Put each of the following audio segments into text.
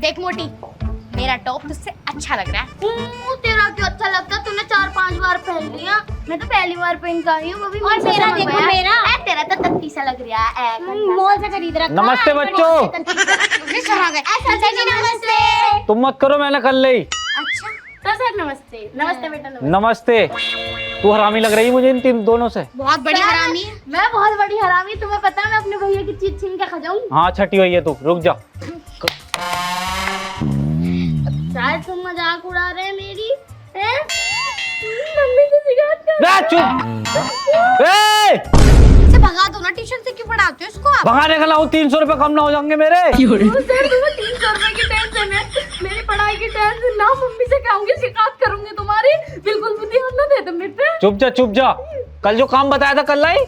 देख मोटी, मेरा टॉप तुझसे अच्छा लग रहा है। तेरा क्यों अच्छा लगता है? तूने 4-5 बार पहन लिया, मैं तो पहली बार पहन कर आई हूँ, वो भी और मेरा देखो, मेरा तेरा तो तत्ती सा लग रहा है। मॉल से खरीद रखा। नमस्ते बच्चों। नमस्ते। तुम मत करो, मैंने कर ली। अच्छा तो सर नमस्ते। नमस्ते बेटा। नमस्ते। तू हरामी लग रही है मुझे इन तीन दोनों से। बहुत बड़ी हरामी है। मैं बहुत बड़ी हरामी, तुम्हें पता है मैं अपने भैया की चीज छीन के खा जाऊं। हाँ छठी हुई है तू, रुक जा। शायद तुम मजाक उड़ा रहे हैं मेरी, हैं? मम्मी से शिकायत कर। चुप। इसे भगा दो ना, ट्यूशन से क्यों पढ़ाते हो इसको आप? भगाने का लाऊं, 300 रुपए कम ना हो जाएंगे मेरे। सर तुम्हें 300 रुपए की टेंशन है, मेरी पढ़ाई की टेंशन ना। मम्मी से कहूंगी, शिकायत करूंगी तुम्हारी। बिल्कुल भी ध्यान ना दे तुम मेरे पे। चुप जा चुप जा। कल जो काम बताया था कल लाई?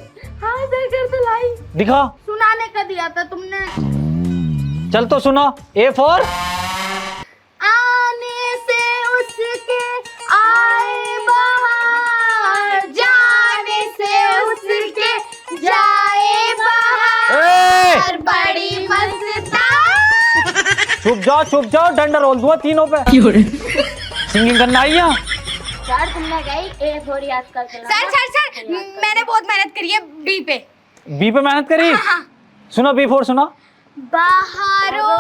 हाँ सर कर तो लाई। दिखा। सुनाने का दिया था तुमने। चल तो सुना। A for आने से उसके आए बाहर, जाने से उसके जाए बाहर, बड़ी मस्तान। चुप जाओ, डंडा रोल दूंगा तीनों पे। सिंगिंग करना आई यहाँ? सर तुमने गई ए थोड़ी याद कर। सर मैंने बहुत मेहनत करी है बी पे। बी पे मेहनत करी? हाँ। सुना B for सुना। बहारों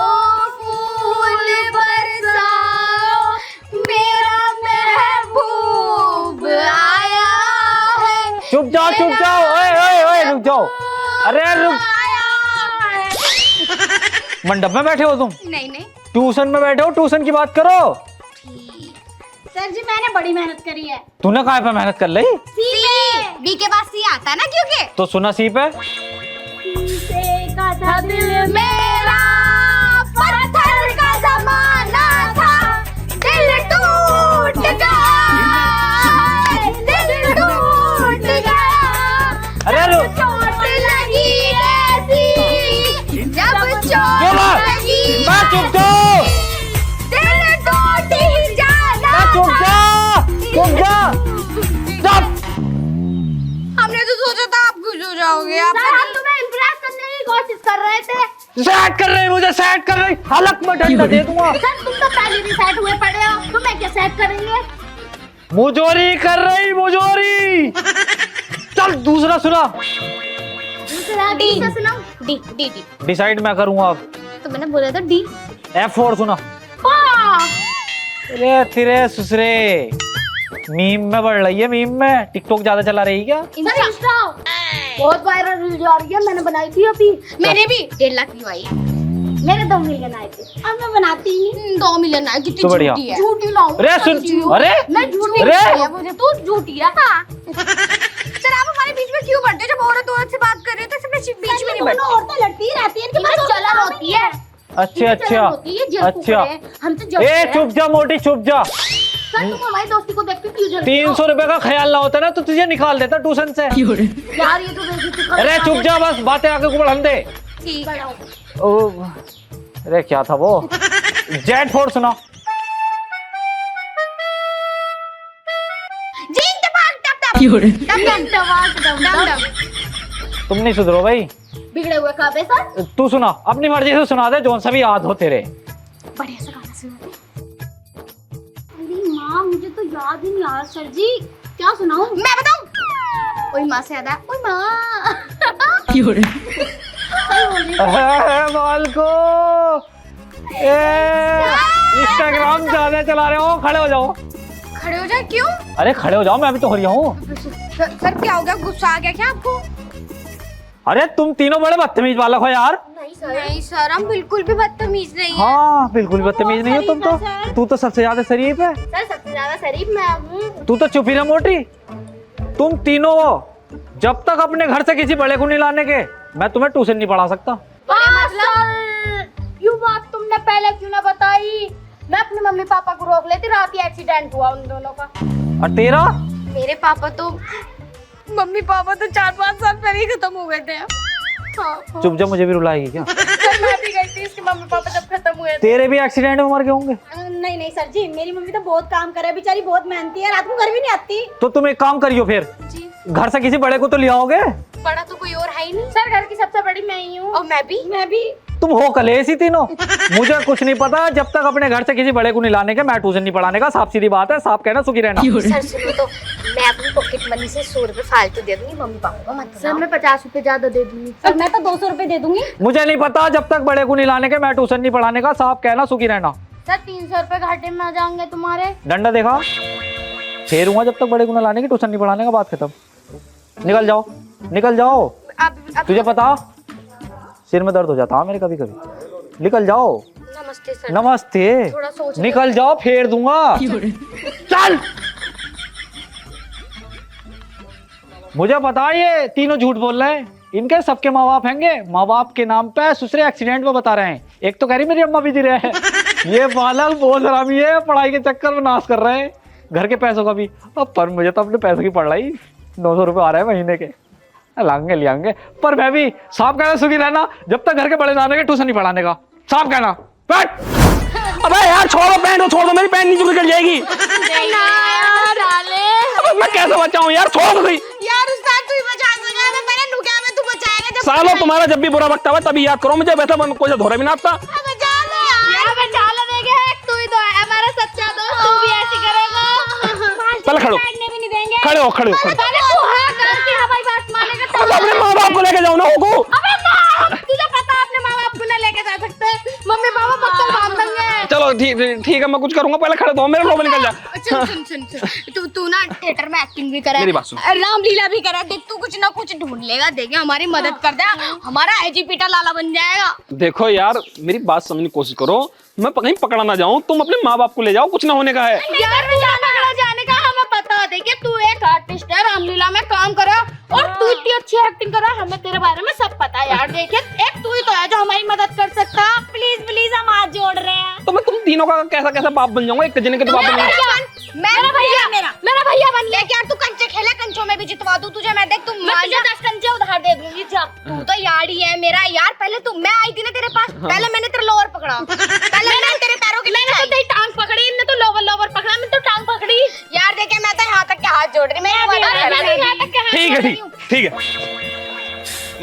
फूल बरसाओ, मेरा महबूब आया है। चुप जाओ। ओए रुक जाओ। अरे रुक। मंडप में बैठे हो तुम? नहीं ट्यूशन में बैठे हो, ट्यूशन की बात करो। सर जी मैंने बड़ी मेहनत करी है। तूने कहाँ पे मेहनत कर ली? सी बी के पास सी आता है ना, क्योंकि तो सुना C पे। शीशे का था दिल मेरा, पत्थर का जमाना था, दिल टूट गया, दिल टूट गया। अरे रुक। चोट लगी ऐसी, जब चोट लगी चुप जाओ। दिल टूट ही जाना चुप जा। हमने तो सोचा था आप खुश हो जाओगे। आप सर हम तुम्हें इम्प्रेस करने की कोशिश कर रहे थे। सेट कर रही हलक में डंडा दे दूंगा। सर तुम तो पहले भी सेट हुए पड़े हो, तुम्हें क्या सेट करेंगे? मुजोरी कर रही। चल दूसरा सुना। दूसरा डी से सुनाओ। डी डिसाइड मैं करूंगा अब। तो मैंने बोला था डी। F for सुना। अरे तेरे ससुरे, मीम में बढ़ रही है। मीम में टिकटॉक ज्यादा चला रही क्या? इंस्टा बहुत वायरल रील जा रही है, मैंने बनाई थी अभी। मैंने भी 1.5 लाख व्यू आई है। मेरे 2 मिलियन आए थे। अब मैं बनाती ही 2 मिलियन आए। कितनी तो बढ़िया। झूठी है। झूठी लाऊं। अरे सुन। अरे मैं झूठी अरे। नहीं है, मुझे तू झूठी है। हाँ। सर आप हमारे बीच में क्यों बढ़ते हो? जब औरत से बात कर रहे हो तो सब बीच में नहीं बढ़ते। औरतें लड़ती रहती है, इनके पास जलन होती है। अच्छा। हम तो ए चुप जा मोटी, चुप जा। सर तुम हमारी दोस्ती को देखते क्यों जलते हो? 300 रुपए का ख्याल ना होता ना तो तुझे निकाल देता ट्यूशन से। यार ये तो बेइज्जती कर। अरे चुप जा, बस बातें आगे को बढ़ाने दे। ठीक है। ओ, अरे क्या था वो? Z for सुना। जी टपाक टप टप डम। तुम नहीं सुधरो भाई। बिगड़े हुए काबे सर। तू सुना, अपनी मर्जी से सुना दे, जोन सा भी याद हो तेरे। बढ़िया सा गाना सुना दे। अरे माँ मुझे तो याद ही नहीं आ रहा सर जी, क्या सुनाऊं? मैं बताऊं? ओए माँ से याद है। ओए माँ। बाल को इंस्टाग्राम ज्यादा चला रहे हो, खड़े हो जाओ। खड़े हो जाए क्यों? अरे खड़े हो जाओ, मैं अभी तो हो रही हूँ। सर क्या हो गया? गुस्सा आ गया क्या आपको? अरे तुम तीनों बड़े बदतमीज बालक हो यार। नहीं सर, हम बिल्कुल भी बदतमीज नहीं है। हाँ बिल्कुल बदतमीज नहीं हो तुम तो। तू तो सबसे ज्यादा शरीफ है। सर सबसे ज्यादा शरीफ मैं हूँ। तू तो चुप ही रह मोटी। तुम तीनों हो, जब तक अपने घर से किसी बड़े को नहीं लाने के, मैं तुम्हें ट्यूशन नहीं पढ़ा सकता। ये बात तुमने पहले क्यों ना बताई? मैं अपने मम्मी पापा को रोक लेती, रात ही एक्सीडेंट हुआ उन दोनों का। और तेरा? मेरे पापा तो मम्मी पापा तो 4-5 साल पहले ही खत्म हो गए थे। हाँ। चुप जा, मुझे भी रुलाएगी क्या? मैं भी गई थी, इसके मम्मी पापा जब खत्म हुए थे। तेरे भी एक्सीडेंट में मर गए होंगे। नहीं सर जी, मेरी मम्मी तो बहुत काम करे, बेचारी बहुत मेहनती है, रात को घर भी नहीं आती। तो तुम एक काम करियो फिर, जी। घर से किसी बड़े को तो ले आओगे। बड़ा तो कोई और है ही नहीं। सर घर की सबसे बड़ी मैं ही हूँ। और मैं भी। तुम हो कलेश ही तीनों। मुझे कुछ नहीं पता जब तक अपने घर से किसी बड़े को नहीं लाने के, मैं ट्यूशन नहीं पढ़ाने का। साफ सीधी बात है, साफ कहना, सुखी रहना। सर सुनो तो, मैं अपनी पॉकेट मनी से 100 रुपए फालतू दे दूंगी मम्मी पापा को, मत सर मैं 50 रुपए ज्यादा दे दूंगी। सर मैं तो 200 रुपए दे दूंगी। मुझे नहीं पता जब तक बड़े को नहीं लाने के, मैं ट्यूशन नहीं पढ़ाने का। साफ कहना, सुखी रहना। सर 300 रुपए घाटे में आ जाएंगे तुम्हारे। डंडा देखा, फेरूंगा जब तक बड़े को ना लाने की, ट्यूशन नहीं पढ़ाने का। बात खत्म। निकल जाओ, निकल जाओ। अब तुझे पता सिर में दर्द हो जाता है मेरे कभी कभी। निकल जाओ। नमस्ते सर। नमस्ते। थोड़ा सोच निकल जाओ, फेर दूंगा। चल। मुझे पता है ये तीनों झूठ बोल रहे हैं। इनके सबके माँ बाप हैंगे, माँ बाप के नाम पे दूसरे एक्सीडेंट में बता रहे हैं। एक तो कह रही मेरी अम्मा भी रहे हैं। ये बालक बहुत हरामी है, पढ़ाई के चक्कर में नाश कर रहे हैं, घर के पैसों का भी। अब पर मुझे तो अपने पैसों की पड़ रही 900 रुपये आ रहे हैं महीने के, लाएंगे लियांगे। पर मैं भी साफ कहना, सुखी रहना। जब तक घर के बड़े लाने के, ट्यूशन नहीं पढ़ाने का। साफ कहना। बैठ। अबे यार छोड़ो, पैंट छोड़ दो, मेरी पैंट नीचे निकल जाएगी। अबे मैं कैसे बचाऊं यार, छोड़ दो। यार उस्ताद तू ही बचा सका, मैं मैंने नुका में तू बचाएगा जब सालों तुम्हारा जब भी बुरा वक्त आवे तभी याद करो मुझे, वैसा कोई धोरा भी ना आता। बचा लो यार। बचा लो, देखे तू ही तो है हमारा सच्चा दोस्त, तू भी ऐसे करेगा। पहले खड़ो, बैठने भी नहीं देंगे। खड़े हो, खड़े हो, खड़े हो। पहले तू हाँ करके हमारी बात मानेगा अब तब। अपने माँ बाप को लेके जाओ ना होगो। अबे ना, तुझे पता है अपने माँ बाप को ना लेके जा सकते, मम्मी पापा पक्का बांध देंगे। चलो ठीक है, मैं कुछ करूंगा। पहले खड़े तो हो, मेरे लोग निकल जा। सुन तू ना थिएटर में एक्टिंग भी करे, मेरी बात सुन। रामलीला भी करे। देख तू कुछ ना कुछ ढूंढ लेगा, देखे हमारी मदद कर दे, हमारा एजीपीटा लाला बन जाएगा। देखो यार, मेरी बात समझने की कोशिश करो। मैं कहीं पकड़ा ना जाऊं, तुम अपने माँ बाप को ले जाओ, कुछ ना होने का है। यार पकड़ा जाने का हमें पता है, देखिए तू एक आर्टिस्ट है, रामलीला में काम करा और तू इतनी अच्छी एक्टिंग करा, हमें तेरे बारे में सब पता है यार। देखिए एक तू ही तो है जो हमारी मदद कर सकता। प्लीज प्लीज हम हाथ जोड़ रहे हैं। तो मैं तुम तीनों का कैसा कैसा बाप बन जाऊंगा, एक जने के तो बाप बन जाऊंगा। मेरा भैया मेरा भैया बन ले। यार तू कंचे खेला, कंचों में भी जितवा दूं तुझे मैं। देख तू मैं तुझे 10 कंचे उधार दे दूंगी जा। तू तो यारी है मेरा यार। पहले तू, मैं आई थी ना तेरे पास, पहले मैंने तेरा लोअर पकड़ा, पहले मैंने तेरे पैरों की मैंने तो तेरी टांग पकड़ी, इनने तो लोवर पकड़ा, मैं तो टांग पकड़ी। यार देखे मैं तो यहाँ तक के हाथ जोड़ रही, मैं यहाँ तक के हाथ ठीक है, जोड़ रही हूँ। ठीक है,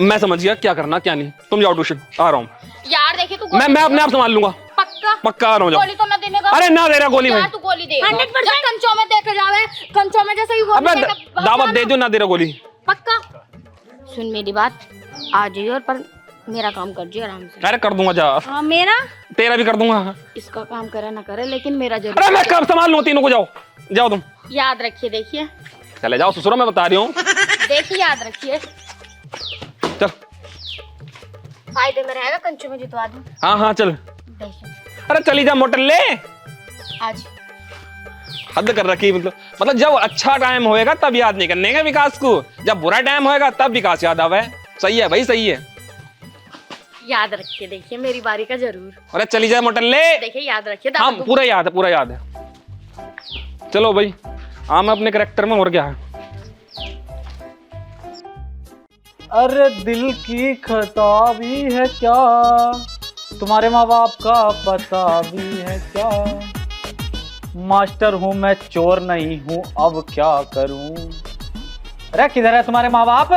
मैं समझ गया क्या करना क्या नहीं। तुम जाओ ट्यूशन, आ रहा हूँ यार देखिए तू मैं अपने आप संभाल लूंगा। पक्का पक्का आ रहा हूँ, जाओ। गोली तो ना देने का। अरे ना दे रहा गोली यार में। तू गोली दे 100%। कंचों में देखे जावे, कंचों में जैसे ही गोली अबे देगा, दावत दे जो, ना दे रहा गोली। पक्का। सुन मेरी बात, आ जाइए और पर मेरा काम कर जी आराम से। अरे कर दूंगा, जा। हाँ मेरा, तेरा भी कर दूंगा। इसका काम करे ना करे लेकिन मेरा जरूर। अरे मैं कब संभाल लूँ तीनों को, जाओ जाओ तुम। याद रखिए, देखिए चले जाओ ससुरो, मैं बता रही हूँ। देखिए याद रखिए। चल। फायदे में रहेगा, कंचों में जितवा दूं। हाँ हाँ चल। देखिए अरे चली जा मोटर ले। आज हद कर रखी, मतलब जब अच्छा टाइम होएगा तब याद नहीं करने का विकास को, जब बुरा टाइम होएगा तब विकास याद आवे। सही है भाई, सही है। याद रखिए, देखिए मेरी बारी का जरूर। अरे चली जाए मोटर ले। देखिए याद रखिए। हाँ पूरा याद है, पूरा याद है। चलो भाई, हाँ मैं अपने कैरेक्टर में और क्या है। अरे दिल की खता भी है क्या, तुम्हारे माँ बाप का पता भी है क्या। मास्टर हूँ मैं, चोर नहीं हूँ, अब क्या करूं। अरे किधर है तुम्हारे माँ बाप?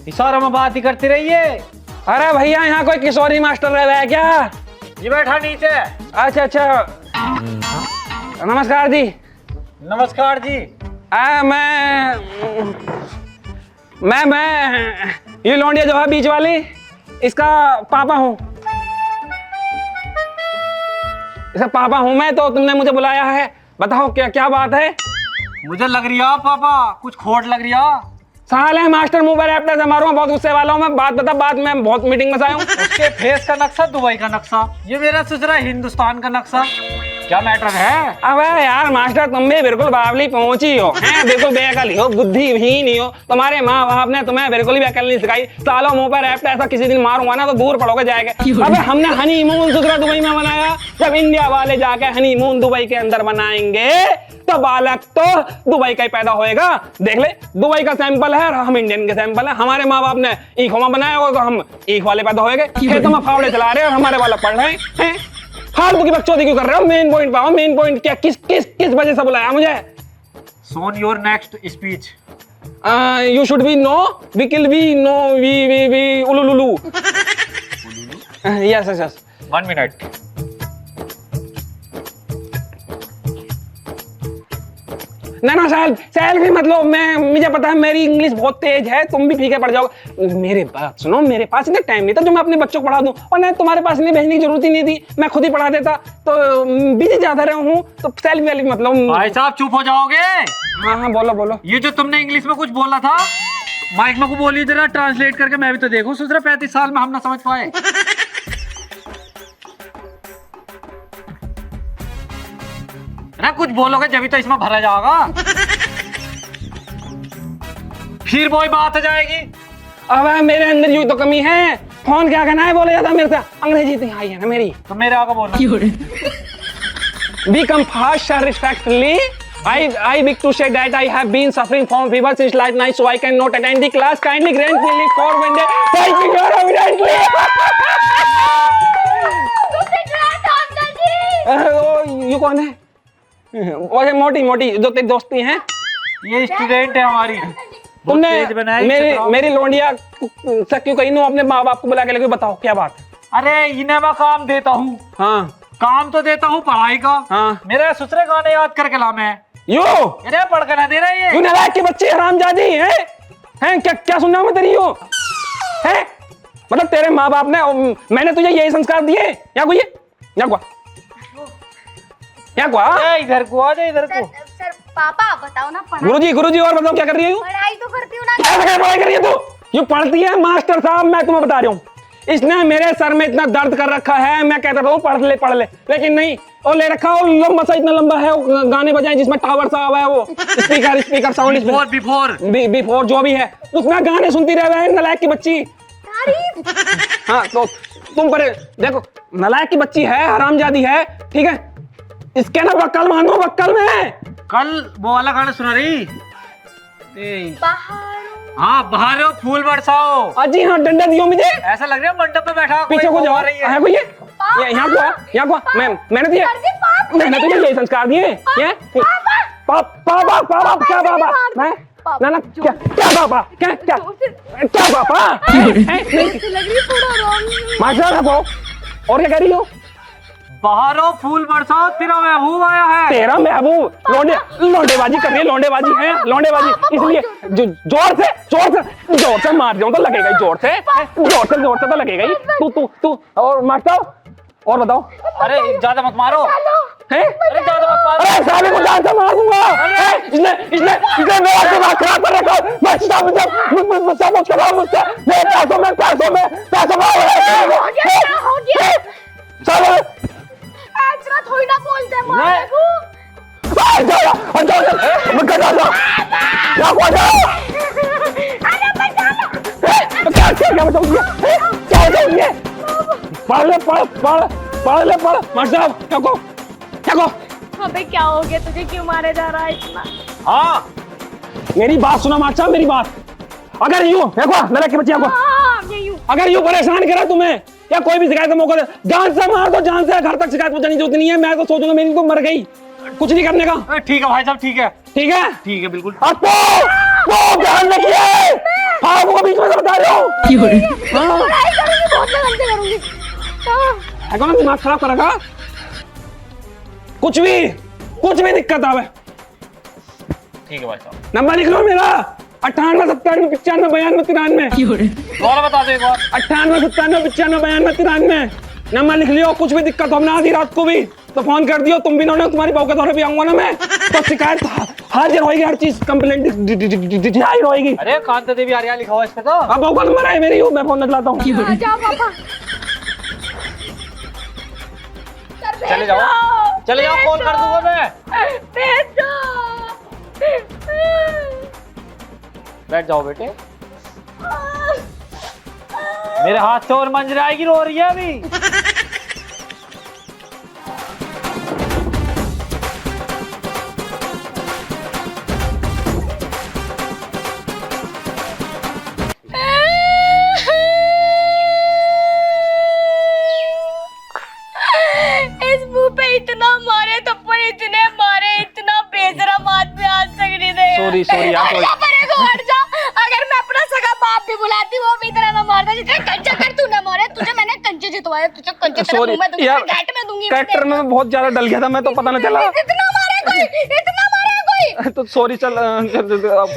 इशारों में बात ही करती रहिए। अरे भैया यहाँ कोई किशोरी मास्टर रह रहा है क्या? ये बैठा नीचे। अच्छा अच्छा, नमस्कार जी। नमस्कार जी। मैं ये लौंडिया जो है बीच वाली, इसका पापा हूँ। इसका पापा हूँ मैं, तो तुमने मुझे बुलाया है, बताओ क्या क्या बात है। मुझे लग रही है पापा कुछ खोट लग रही है। साल है मास्टर मुंह पर ऐप्टा से मारूंगा, बहुत गुस्से वाला हूँ मैं। बात बता, बात में बहुत मीटिंग में आया हूँ। उसके फेस का नक्शा दुबई का नक्शा, ये मेरा ससुरा हिंदुस्तान का नक्शा। क्या मैटर है? अबे यार मास्टर, तुम भी बिल्कुल बावली पहुंची हो, हैं? बिल्कुल बेअकल हो, बुद्धि भी नहीं हो। तुम्हारे माँ बाप ने तुम्हें बिल्कुल भी अकल नहीं सिखाई। सालों मुंह पर ऐप्टा ऐसा किसी दिन मारूंगा ना तो दूर पड़ोगे जाएगा। अबे हमने हनीमून ससुरा दुबई में बनाया, जब इंडिया वाले जाके हनीमून दुबई के अंदर बनाएंगे तो बालक तो दुबई का ही पैदा होएगा। देख ले, दुबई का सैंपल है और हम इंडियन के सैंपल है। हमारे माँ बाप ने ईखोमा बनाया होगा तो हम ईख वाले पैदा होएंगे। खेतों में फावड़े चला रहे हैं और हमारे बालक पढ़ रहे हैं। फालतू की बकचोदी क्यों कर रहे हो? मेन पॉइंट पाओ, मेन पॉइंट क्या, किस किस किस वजह से बुलाया मुझे? So in your next speech. You should be no, we kill we no, we ulululu. Yes, yes, yes. 1 minute. ना सहल सहल भी मतलब मुझे पता है मेरी इंग्लिश बहुत तेज है, तुम भी फीके पड़ जाओगे। मेरे बात सुनो, मेरे पास इतना टाइम नहीं था जो मैं अपने बच्चों को पढ़ा दूं, और ना तुम्हारे पास इतनी भेजने की जरूरत ही नहीं थी, मैं खुद ही पढ़ा देता। तो बिजी ज्यादा रहा हूँ, तो सेल्फी वाली मतलब। भाई साहब चुप हो जाओगे? हाँ हाँ बोलो बोलो। ये जो तुमने इंग्लिश में कुछ बोला था, माइक में को बोलिए जरा, ट्रांसलेट करके मैं भी तो देखूं। सोच रहा 35 साल में हम ना समझ पाए। ना कुछ बोलोगे जब तो इसमें भरा जाएगा, फिर वही बात हो जाएगी। अब मेरे अंदर यूं तो कमी है, फोन क्या करना है बोले जाता मेरे से, अंग्रेजी तो आई है ना मेरी। तो मेरे आगे बोलना। Become fast and respectfully. I wish to say that I have been suffering from fever since last night, so I cannot attend the class. Kindly grant me leave for one day. Thank you very evidently. ये कौन है? वो है मोटी मोटी जो तेरी दोस्ती है। ये स्टूडेंट है हमारी। तुमने तेज बनाई, मेरी लोंडिया से क्यों कहीं नो अपने माँ बाप को बुला के लेके बताओ क्या बात है? अरे इन्हें मैं काम देता हूँ। हाँ काम तो देता हूँ पढ़ाई का। हाँ। मेरे ससुरे गाने याद करके ला मैं। यो अरे पढ़ कर ना दे रही है। यू नालायक की बच्ची हरामजादी हैं क्या क्या सुनना मैं तेरी यो है? मतलब तेरे माँ बाप ने मैंने तुझे यही संस्कार दिए या कोई या क्या इधर को आ जा, इधर को। सर पापा बताओ ना, गुरुजी और बताओ क्या कर रही है? पढ़ाई तो करती हूँ ना। ऐसा पढ़ाई कर रही है तू? यू पढ़ती है मास्टर साहब, मैं तुम्हें बता रहा हूँ, इसने मेरे सर में इतना दर्द कर रखा है, मैं कहता हूँ पढ़ ले, लेकिन नहीं, और ले रखा और लंबा सा इतना लंबा है, वो गाने बजाए जिसमें टावर सा हुआ है, वो स्पीकर साउंड बिफोर जो भी है उसमें गाने सुनती रह है नालायक की बच्ची। हाँ तो तुम पर देखो, नालायक की बच्ची है, हरामजादी है, ठीक है? इसके ना वक्कल मानो, वक्कल में कल वो वाला गाना सुना रही। हाँ बाहर हो फूल बरसाओ। अजी हाँ डंडा दियो मुझे, ऐसा लग रहा है मंडप पे बैठा पीछे को जा रही है कोई यहाँ को मैंने तुझे यही संस्कार दिए। पापा क्या बाबा मैं ना क्या पापा क्या पापा मास्टर और क्या कह रही हो? बाहर हो फूल बरसाओ, तेरा महबूब आया है। तेरा महबूब लौंडेबाजी कर रही है, लौंडेबाजी इसलिए जोर से मार जाऊं तो लगेगा ही, जोर से तो लगेगा ही। तू और मास्टर और बताओ। अरे ज्यादा मत मारो हैं? अरे ज्यादा मत मारो। अरे साले को जान से मार दूंगा। इसने मेरा दिमाग खराब कर रखा है। मुझसे मेरे पैसों में साले ऐसा थोड़ी ना बोलते हैं मारे को। अबे क्या हो गया तुझे, क्यों मारे जा रहा है इतना? हाँ मेरी बात सुना मास्टर, मेरी बात। अगर यूं देखो लड़के के बच्चे को, अगर यूं परेशान करा तुम्हें या कोई भी शिकायत का मौका दे, जान से मार दो, जान से घर तक शिकायत पहुंचाने की जरूरत नहीं है। मैं तो सोचूंगा मेरी तो मर गई, कुछ नहीं करने का। ठीक है भाई साहब, ठीक है बिल्कुल। तो ध्यान रखिए, आपको बीच में से बता रहा हूँ, दिमाग खराब करेगा। कुछ भी दिक्कत आवे, ठीक है भाई साहब। नंबर लिख लो मेरा 98 97 95 92 93। और बता दो एक बार। 98 97 95 92 93 नंबर लिख लियो। कुछ भी दिक्कत हो ना आधी रात को भी तो फोन कर दियो, तुम भी ना, तुम्हारी बहू के दौरे भी आऊंगा ना मैं, तो शिकायत हाजिर होगी, हर चीज कंप्लेंट हाजिर होगी। अरे कांता देवी आर्या लिखा हुआ इस पे तो। अब बहू का नंबर है मेरी, मैं फोन निकलाता हूँ। चले जाओ, कॉल कर दूंगा मैं। बैठ जाओ बेटे। मेरे हाथ से और मंजरा आएगी, रो रही है अभी। इस मुंह पे इतना मारे थप्पड़, इतने मारे, इतना बेशरम आदमी आज तक नहीं दे। सॉरी यार, तू हट जा। अगर मैं अपना सगा बाप भी बुलाती वो भी तरह ना मारता जितने कंचे कर तू ना मारे। तुझे मैंने कंचे जितवाए, तुझे कंचे तेरे सॉरी मुंह में दूंगी, यार, गेट में दूंगी। ट्रैक्टर में मैं बहुत ज्यादा डल गया था, मैं तो पता नहीं चला। इतना मारे कोई, इतना मारे कोई। तो सॉरी चल,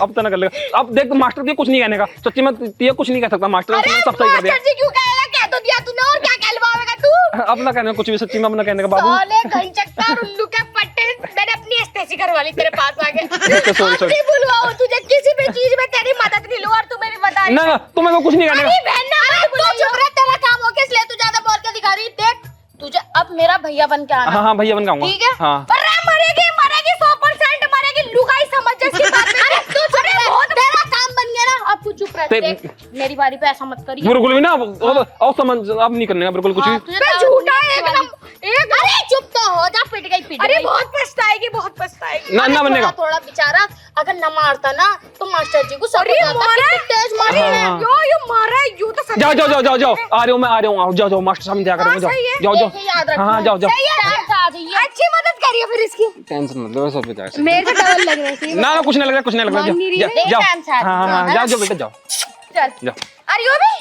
अब तो ना कर लेगा। अब देख मास्टर तुझे कुछ नहीं कहने का, सच्ची में तुझे कुछ नहीं कह सकता। मास्टर ने सब सही कर दिया। मास्टर जी क्यों कहेगा? कह तो दिया तूने, और क्या कहलवाएगा तू? अब ना कहने का कुछ भी, सच्ची में अब ना कहने का बाबू। साले घंचक्का उल्लू के पट्टे, मैंने अपनी स्टेसी करवा ली तेरे पास आके। सॉरी नहीं बुलवाऊं तुझे किसी भी चीज में, तेरी मदद नहीं लूं और तू मेरी बता रही। ना तुम्हें को कुछ नहीं कहने अरे बहन ना, तू चुप रह, तेरा काम हो गया इसलिए तू ज्यादा बोल के दिखा रही। देख तुझे अब मेरा भैया बन के का। आना। हाँ भैया बन के आऊंगा। ठीक है? हाँ अरे मरेगी मरेगी 100% मरेगी, लुगाई समझ जा इसकी बात में। अरे तू चुप रह, बहुत तेरा काम बन गया ना, अब तू चुप रह। देख मेरी बारी पे ऐसा मत करिए बिल्कुल भी ना, और समझ अब नहीं करने का बिल्कुल कुछ भी। झूठा एकदम। अरे चुप तो हो जा, पिट गई। अरे बहुत पछताएगी, बहुत पछताएगी। ना बनेगा। थोड़ा बेचारा अगर न मारता ना तो मास्टर जी को सब तेज मारी है। यो मारा है, यो तो सब। जाओ जाओ जाओ जाओ जाओ, आ रहे हो मैं, आ रहा हूँ। जाओ जाओ मास्टर साहब इंतजार करेंगे। जाओ जाओ जाओ, याद रखना। हाँ जाओ जाओ। अच्छी मदद करिए फिर इसकी। टेंशन मत लो, सब बेटा। मेरे से डबल लग रही थी। ना कुछ नहीं लग रहा, कुछ नहीं लग रहा। जाओ हाँ जाओ जाओ बेटा जाओ चल जाओ। अरे यो भी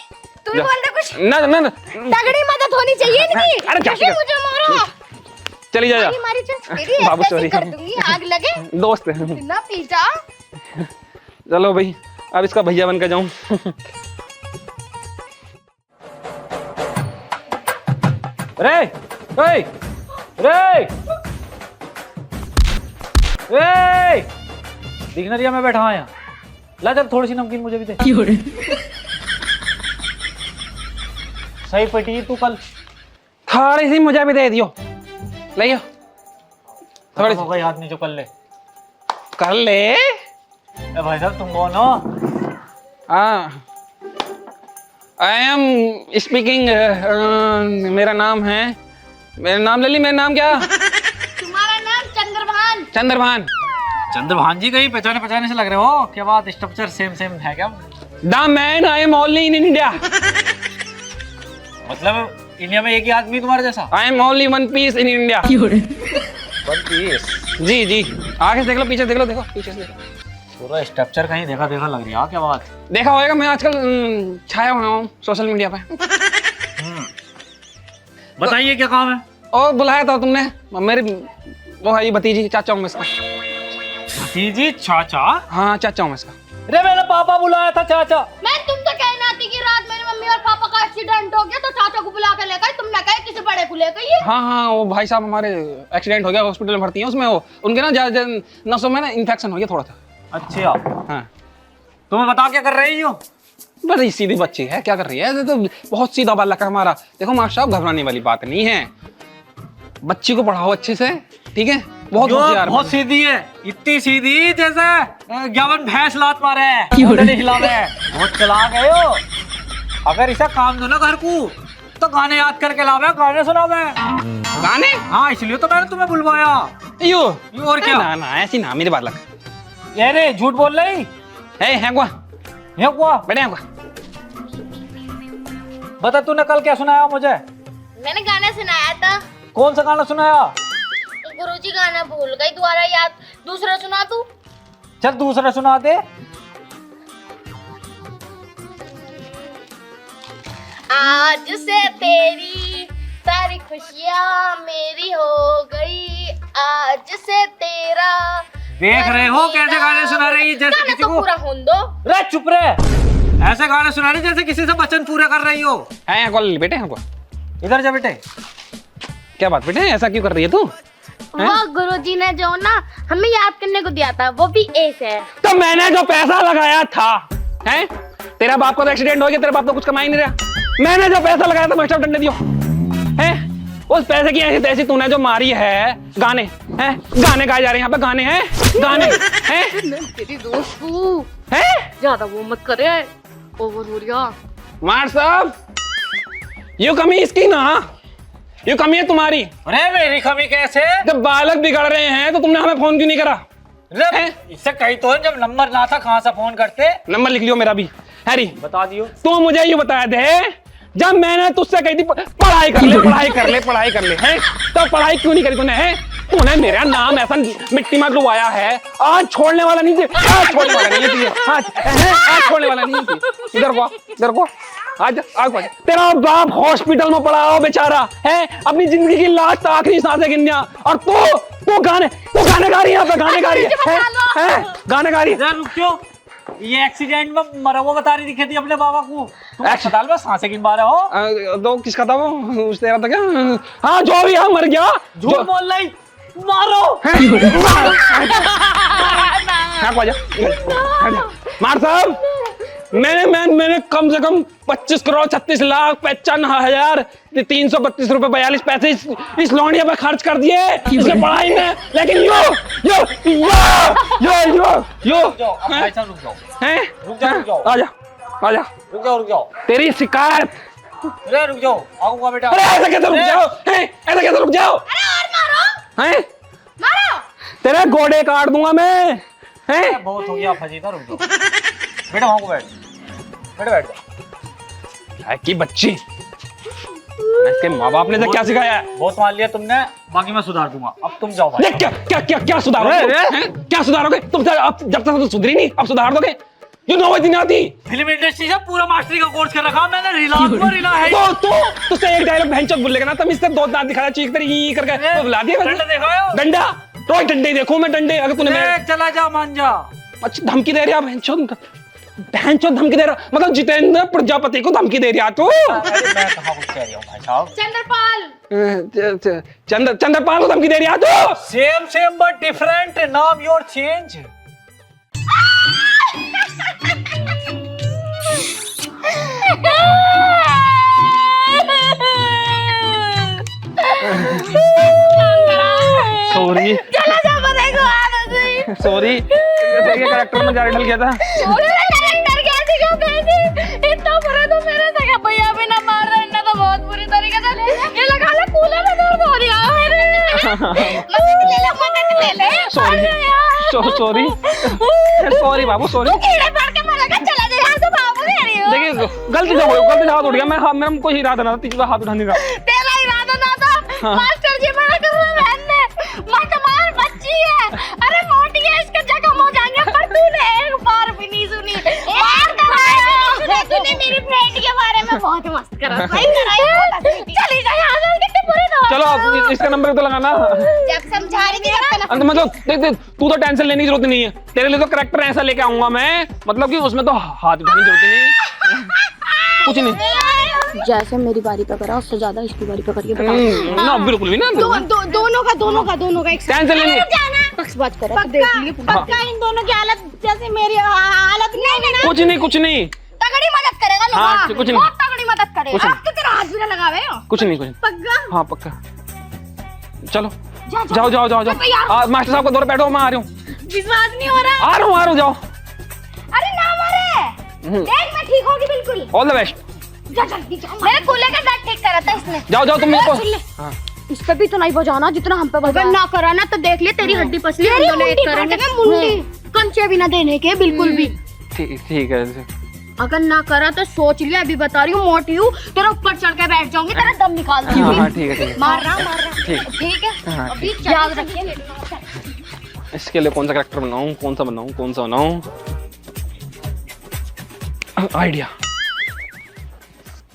तू भी बोल दे कुछ। ना तगड़ी मदद होनी चाहिए इनकी। अरे क्या मुझे मारो, चली जा मारी चल तेरी बाबू, ऐसे sorry। कर दूंगी, आग लगे दोस्त है। ना पीछा। चलो भाई, अब इसका भैया बन के जाऊं। रे रे रे रे, दिख ना रिया मैं बैठा यहाँ। ला चल थोड़ी सी नमकीन मुझे भी दे। सही पटी तू कल। थोड़ी सी मुझे भी दे दियो, ले थोड़ी हो गई आदमी जो कर ले। कर ले। ए भाई साहब तुम कौन हो? I am speaking. मेरा नाम है, मेरा नाम ले ली। मेरा नाम क्या? तुम्हारा नाम चंद्रभान। चंद्रभान। चंद्रभान जी कहीं पहचाने पहचाने से लग रहे हो। क्या बात, स्ट्रक्चर सेम है क्या? The man I am only in India. मतलब इंडिया में एक ही आदमी तुम्हारे जैसा? I am only one piece in India. One piece? जी जी, आगे से देख लो, पीछे देख लो, देखो पीछे से देखो। पूरा स्ट्रक्चर कहीं देखा देखा लग रही है। क्या बात? देखा होगा, मैं आजकल छाया हुआ हूँ सोशल मीडिया पे। बताइए क्या काम है? और बुलाया था तुमने मेरी वो है भतीजी, चाचा हूँ मैं इसका। भतीजी चाचा? हाँ चाचा हूँ मैं इसका। अरे मेरा पापा बुलाया था चाचा। मैं तुमसे कहना थी कि रात मेरी मम्मी और पापा का एक्सीडेंट हो गया तो चाचा को बुला के लेकर, तुमने कहा किसी बड़े को लेकर ये। हाँ वो भाई साहब हमारे एक्सीडेंट हो गया, हॉस्पिटल में भर्ती है। उसमें वो उनके ना नसों में ना इन्फेक्शन हो गया थोड़ा सा। अच्छा हाँ तुम्हें बता क्या कर रही हो? बड़ी सीधी बच्ची है, क्या कर रही है? ये तो बहुत सीधा बालक है हमारा। देखो मास्टर साहब, घबराने वाली बात नहीं है। बच्ची को पढ़ाओ अच्छे से, ठीक है? बहुत होशियार, बहुत सीधी है, इतनी सीधी जैसे ज्ञावन भैंस लात मारे है। बहुत चलाक है यो। अगर ऐसा काम दो ना घर को तो गाने याद करके लावे, गाने सुनावे। गाने? हाँ इसलिए तो मैंने तुम्हें बुलवाया। यो और क्या? ना ना ऐसी ना मेरे बालक। ये रे झूठ बोल रही है गुआ, है क्या? बैठे गुआ। बता तूने कल क्या सुनाया मुझे? मैंने गाना सुनाया था। कौन सा गाना सुनाया? गुरुजी गाना भूल गई, दोबारा याद दूसरा सुना तू। चल दूसरा सुना दे। आज से तेरी सारी खुशियाँ मेरी हो गई, आज से तेरा। देख रहे हो कैसे गाने सुना रही है, जैसे किसी तो को। पूरा होने दो। रे चुप रहे, ऐसे गाने सुना रही जैसे किसी से वचन पूरा कर रही हो। है कॉल बेटे हैं। इधर जा बेटे। क्या बात बेटे, ऐसा क्यों कर रही है तू? वो गुरुजी ने जो ना हमें याद करने को दिया था वो भी ऐसे है। तो मैंने जो पैसा लगाया था, हैं? तेरा बाप का तो एक्सीडेंट हो गया, तेरा बाप तो कुछ कमा ही नहीं रहा। मैंने जो पैसा लगाया था मास्टर डंडे दियो, हैं? उस पैसे की ऐसी तैसी तूने जो मारी है। गाने हैं, गाने गाए जा रहे हैं यहाँ पे, गाने हैं, गाने हैं। तेरी दोस्त को हैं? ज्यादा वो मत करे, ओवर हो रहा। मार साहब, ये कमी इसकी ना, ये कमी है तुम्हारी। अरे मेरी कमी कैसे? जब बालक बिगड़ रहे हैं तो तुमने हमें फोन क्यों नहीं करा? इससे कही तो जब नंबर ना था कहाँ से फोन करते? नंबर लिख लियो मेरा भी, हैरी बता दियो। तू मुझे ये बताया दे, जब मैंने तुझसे कही थी पढ़ाई कर ले, पढ़ाई कर ले, पढ़ाई कर ले, हैं? तो पढ़ाई क्यों नहीं करी तूने? हैं? तूने मेरा नाम ऐसा मिट्टी में डुबाया है, आज छोड़ने वाला नहीं थी, आज छोड़ने वाला नहीं थी, आज छोड़ने वाला नहीं थी। इधर को आज तेरा बाप हॉस्पिटल में पड़ा हो बेचारा है, अपनी जिंदगी की लास्ट आखिरी सांसें गिनया, और तू गाने गा रही है, यहाँ पे गाने गा रही है, गाने गा रही है। रुक क्यों, ये एक्सीडेंट में मरा हुआ बता रही दिखी थी अपने बाबा को, तुम अस्पताल में सांसें गिन पा रहे हो। तो किसका था वो, तेरा था क्या? हाँ जो भी है मर गया, झूठ बोल रही, मारो। मार साहब, मैंने कम से कम 25 करोड़ 36 लाख 55,000 332 रुपए 42 पैसे इस लौंडिया पे खर्च कर दिए इसके पढ़ाई में, लेकिन यो यो यो यो यो यो हैं, रुक जाओ, आजा रुक जाओ, तेरी शिकायत। अरे रुक जाओ, आऊंगा बेटा। अरे ऐसा कैसे रुक जाओ, ऐसा कैसे रुक जाओ? अरे और मारो, हैं, मारो। तेरे गोडे काट दूंगा मैं, हैं? बहुत हो गया फजीता, रुक जाओ बेटा, वहां को बैठ क्या की बच्ची, इसके माँ बाप ने तो क्या सिखाया है? बहुत मान लिया तुमने, बाकी मैं सुधार दूंगा, अब तुम जाओ भाई। क्या सुधारोगे? क्या सुधारोगे तुम? अब जब तक तो सुधरी नहीं, अब सुधार दोगे? ये नौबत दिन आती फिल्म इंडस्ट्री से पूरा मास्टरी का कोर्स कर रखा मैंने, रिला है। तो से एक डायलॉग भैंचोद बोलेगा ना, तब इससे दो दांत दिखाया चीख तेरी करके बुला दिया। डंडा रोज डंडे देखो मैं, डंडे अगर तूने चला जा, मान जा। अच्छा धमकी दे रहा भैंचोद धमकी दे रहा, मतलब जितेंद्र प्रजापति को धमकी दे रहा तू? मैं कहाँ कुछ कह रहा हूँ भाई साहब, चंद्रपाल को धमकी दे रहा तू? सेम बट डिफरेंट, नाम योर चेंज। सॉरी चला जा, बताएगा आ गई। सॉरी, कैरेक्टर में जा डल गया था। कैरेक्टर क्या दिखा बेबी, इतना बुरा तो मेरे सगा भैया भी ना मार रहा, इतना तो बहुत बुरी तरीके से ये लगा ले, कूलर में दर्द हो रहा है मेरे। मदद ले ले। सॉरी बाबू, सॉरी। तू कीड़े पड़ के मरेगा, चला जा यहाँ से, बाबू कह रही हो। देखिए गलती से हाथ उठ गया, मेरा कोई इरादा ना था तीसरा हाथ उठाने का। तेरा इरादा ना था, मास्टर जी मना कर बहन ने, मां कमाल बच्ची है, अरे मोटी है, इसके जख्म हो जाएंगे, पर तूने एक बार भी नहीं सुनी। मार कराया तूने मेरी फ्रेंड के बारे में, बहुत मस्त करा, सही करा, चली जा यहाँ से, कितने बुरे दोस्त। चलो अब इसका नंबर तो लगाना, जब समझा रही थी मतलब देख तू तो टेंशन लेने की जरूरत नहीं है, तेरे लिए तो करैक्टर ऐसा लेके आऊंगा मैं, मतलब कि उसमें तो हाथ उठाने की जरूरत नहीं, कुछ नहीं। जैसे मेरी बारी पे करा, उससे ज्यादा इसकी बारी पे करके बता। ना बिल्कुल भी ना, दोनों का एक टेंशन लेनी। बात करा, देख लिए पक्का इन दोनों की हालत जैसे मेरी हालत नहीं ना। कुछ नहीं तगड़ी मदद करेगा लोग। हाँ, कुछ नहीं। बहुत तगड़ी मदद करेगा, अब तो तेरा हाथ भी ना लगावे। कुछ नहीं पक्का? हाँ पक्का। चलो जाओ, मास्टर साहब को दौर बैठो, मैं आ रहा हूँ। विश्वास नहीं हो रहा। आ रहा हूँ, जाओ। अरे ना मारे, देख मैं ठीक होगी बिल्कुल। All the best. जा जल्दी जा, मेरे कूलर का बैग ठीक करा था इसने। जाओ तुम मेरे को। इस पे भी तो नहीं बजाना जितना हम पे बजा। अगर ना करा ना तो देख ले, तेरी हड्डी पसली हम दोनों एक करेंगे, मुंडी कंचे भी ना देने के बिल्कुल भी। ठीक है। अगर ना करा तो सोच लिया, अभी बता रही हूँ, मोटी हूँ, तेरा ऊपर चढ़ के बैठ जाऊंगी, तेरा दम निकाल दूंगी। हाँ ठीक है। मार रहा ठीक है। अभी याद रखिए, इसके लिए कौन सा कैरेक्टर बनाऊं, कौन सा बनाऊं? आइडिया।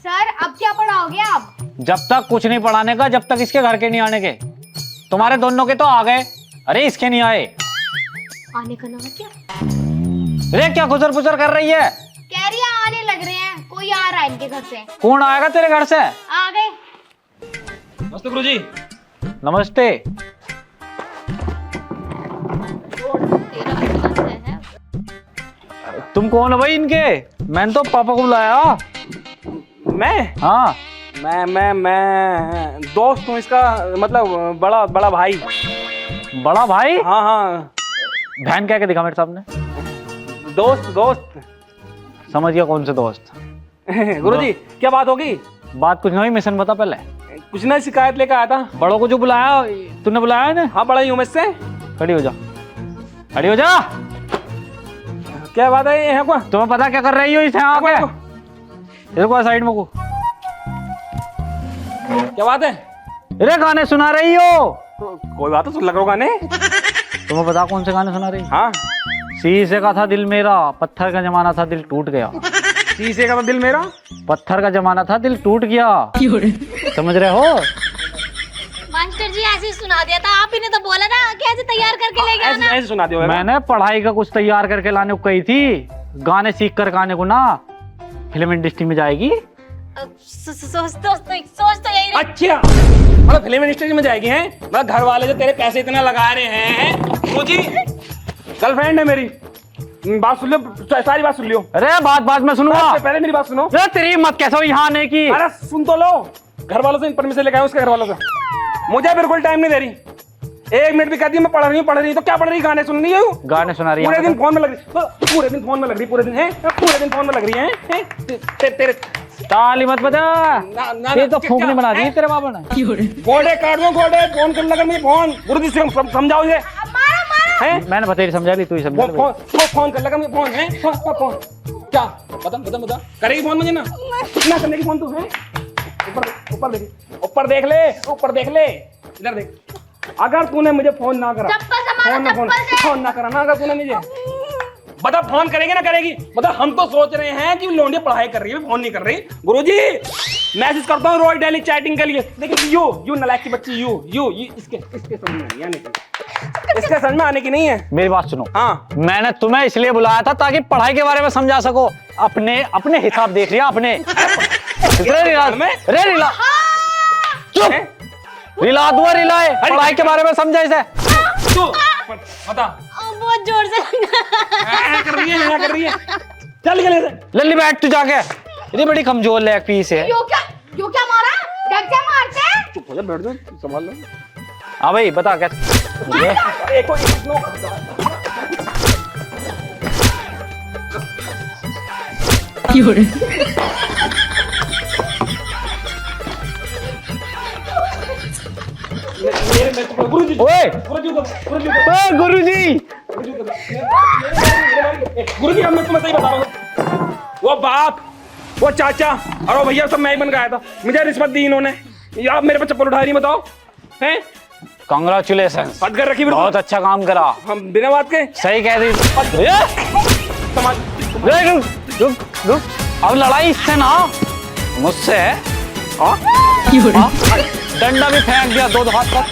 सर अब क्या पढ़ाओगे आप? जब तक कुछ नहीं पढ़ाने का, जब तक इसके घर के नहीं आने के। तुम्हारे दोनों के तो आ गए, अरे इसके नहीं आए। आने का नाम क्या? अरे क्या गुजर पुजर कर रही है? कह रही है आने लग रहे हैं, कोई आ रहा है इनके घर से। कौन आएगा तेरे घर से? आ गए। नमस्ते गुरुजी। नमस्ते। तुम कौन हो भाई इनके? मैंने तो पापा को बुलाया। मैं? हाँ मैं दोस्त हूँ इसका, मतलब बड़ा भाई। बड़ा भाई? हाँ। बहन कह के दिखा मेरे सामने। दोस्त समझ गया, कौन से दोस्त? गुरुजी क्या बात होगी? बात कुछ नहीं, मिशन बता पहले। कुछ ना, शिकायत लेकर आया था। बड़ों को जो बुलाया, तूने बुलाया है ना? हाँ बड़ा ही हूँ मैं से। खड़ी हो जा। क्या बात है यहाँ को? तुम्हें पता क्या कर रही हो इसे? देखो साइड में को। क्या बात है? अरे गाने सुना रही हो? तो कोई बात तो सुन लग रहा गाने। तुम्हें पता कौन से गाने सुना रही? हाँ, शीशे का था दिल मेरा, पत्थर का जमाना था दिल टूट गया। शीशे का तो दिल मेरा, पत्थर का जमाना था दिल टूट गया। समझ रहे हो? मास्टर जी ऐसे ही सुना दिया था, आप ही ने तो बोला था कि ऐसे तैयार करके ले गया ऐसे ना। ऐसे सुना दियो। मैंने पढ़ाई का कुछ तैयार करके लाने को कही थी, गाने सीख कर गाने को ना। फिल्म इंडस्ट्री में जाएगी। सोच तो यही रही। अच्छा, मतलब फिल्म इंडस्ट्री में जाएगी हैं? मतलब घर वाले जो तेरे पैसे इतना लगा रहे हैं, मुझे गर्लफ्रेंड है मेरी। बात सुन लो, सारी बात सुन लियो। अरे बात मैं सुनूंगा। पहले मेरी बात सुनो। अरे तेरी हिम्मत कैसे हो यहाँ आने की? अरे सुन तो लो, घर वालों से परमिशन लेके आया उसके घर वालों से। मुझे बिल्कुल टाइम नहीं दे रही, 1 मिनट भी कहती है मैं पढ़ रही हूँ तो क्या पढ़ रही? गाने सुन रही है? गाने सुना रही है पूरे दिन फोन में लग रही, पूरे दिन फोन में लग रही, पूरे दिन है, पूरे दिन फोन में लग रही है। तेरे ताली मत बजा। ये तो फूकने बना दी तेरे बाबा ने। घोड़े काट दो, घोड़े फोन करने लगा मुझे। फोन गुरुजी से समझाओ ये। मैंने बतेरी समझा ली, तू ही समझा। फोन कर लगा मुझे। फोन है, फोन क्या? बता करेगी फोन मुझे ना करने की। फोन तू है, ऊपर देख ले, इधर देख। अगर तूने मुझे फोन ना करा, फोन ना करा ना, अगर तूने मुझे बता फोन करेगी ना करेगी? बता, हम तो सोच रहे हैं कि लौंडी पढ़ाई कर रही है, फोन नहीं कर रही। गुरुजी मैसेज करता हूँ रोज डेली चैटिंग के लिए, लेकिन यू नालायक की बच्ची, यू इसके समझ में नहीं आने की, इसके समझ में आने की नहीं है। मेरी बात सुनो। हाँ, मैंने तुम्हें इसलिए बुलाया था ताकि पढ़ाई के बारे में समझा सको। अपने हिसाब देख लिया आपने। रिला चुप, रिला दुआ रिलाए, पढ़ाई के बारे में समझा इसे। बता, बहुत जोर से कर रही है। चल गले लल्ली बैठ तू जाके, ये बड़ी कमजोर लेग पीस है। यो क्या मारा? क्या मारते हैं? चुप हो जा, बैठ जा, संभाल लो। हाँ भाई बता कैसे? गुरुजी हम तुम्हें सही बता रहा हूँ, वो बाप, वो चाचा और वो भैया सब मैं ही बन गया था। मुझे रिश्वत दी इन्होंने, आप मेरे पे चप्पल उठा रही, बताओ हैं? कांग्रेचुलेशन, हद कर रखी, बहुत अच्छा काम करा। हम बिना बात के सही कह रही। रुक, अब लड़ाई इससे ना, मुझसे है। डंडा भी फेंक दिया 2 हाथ तक।